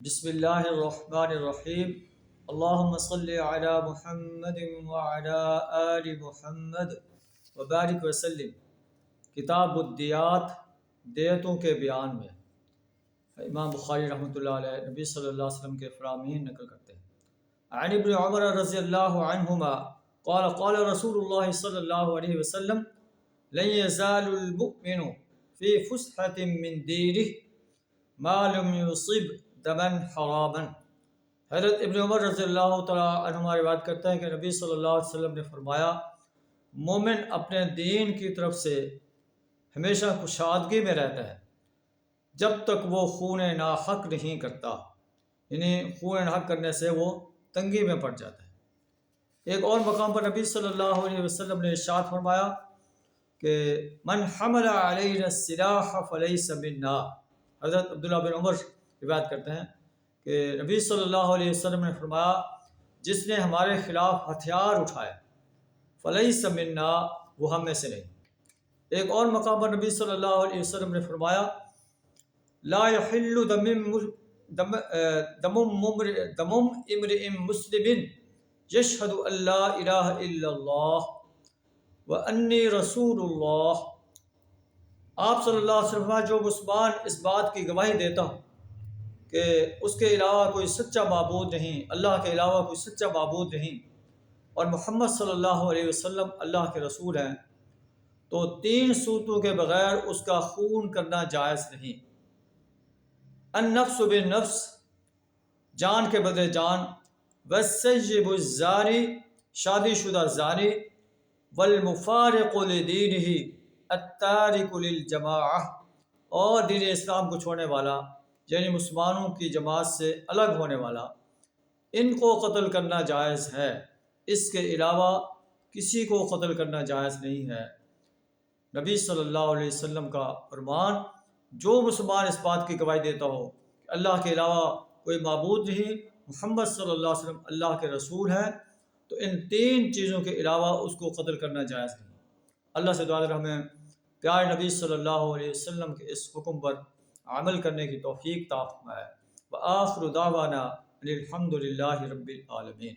بسم اللہ الرحمن الرحیم اللہم صلی علی محمد وعلی آل محمد وبارک وسلم۔ کتاب الدیات، دیتوں کے بیان میں امام بخاری رحمۃ اللہ علیہ نبی صلی اللہ علیہ وسلم کے فرامین نقل کرتے ہیں۔ عن ابن عمر رضی اللہ عنہما قال قال رسول اللہ صلی اللہ علیہ وسلم لن يزال المؤمن فی فسحة من دینہ ما لم يصب دمن حراما۔ حضرت ابن عمر رضی اللہ تعالیٰ عنہما روایت کرتا ہے کہ نبی صلی اللہ علیہ وسلم نے فرمایا، مومن اپنے دین کی طرف سے ہمیشہ کشادگی میں رہتا ہے جب تک وہ خون ناحق نہیں کرتا، یعنی خون ناحق کرنے سے وہ تنگی میں پڑ جاتا ہے۔ ایک اور مقام پر نبی صلی اللہ علیہ وسلم نے ارشاد فرمایا کہ من حمل علینا السلاح فلیس منا۔ حضرت عبداللہ بن عمر روایت کرتے ہیں کہ نبی صلی اللہ علیہ وسلم نے فرمایا، جس نے ہمارے خلاف ہتھیار اٹھائے فلیس منا، وہ ہم میں سے نہیں۔ ایک اور مقام پر نبی صلی اللہ علیہ وسلم نے فرمایا، لا یحل دم امرئ مسلم یشہد ان لا الہ الا اللہ وانی رسول اللہ۔ آپ صلی اللہ علیہ وسلم جو مسلمان اس بات کی گواہی دیتا ہوں کہ اس کے علاوہ کوئی سچا معبود نہیں، اللہ کے علاوہ کوئی سچا معبود نہیں، اور محمد صلی اللہ علیہ وسلم اللہ کے رسول ہیں، تو 3 صورتوں کے بغیر اس کا خون کرنا جائز نہیں۔ النفس بالنفس، جان کے بدلے جان، والسیب الزانی، شادی شدہ زانی، والمفارق لدینہ التارک للجماعہ، اور دین اسلام کو چھوڑنے والا یعنی مسلمانوں کی جماعت سے الگ ہونے والا، ان کو قتل کرنا جائز ہے، اس کے علاوہ کسی کو قتل کرنا جائز نہیں ہے۔ نبی صلی اللہ علیہ وسلم کا فرمان، جو مسلمان اس بات کی گواہی دیتا ہو کہ اللہ کے علاوہ کوئی معبود نہیں، محمد صلی اللہ علیہ وسلم اللہ کے رسول ہیں، تو ان 3 چیزوں کے علاوہ اس کو قتل کرنا جائز نہیں۔ اللہ سے دعا ہمیں پیارے نبی صلی اللہ علیہ وسلم کے اس حکم پر عمل کرنے کی توفیق عطا فرمائے۔ وآخر دعوانا ان الحمد للہ رب العالمین۔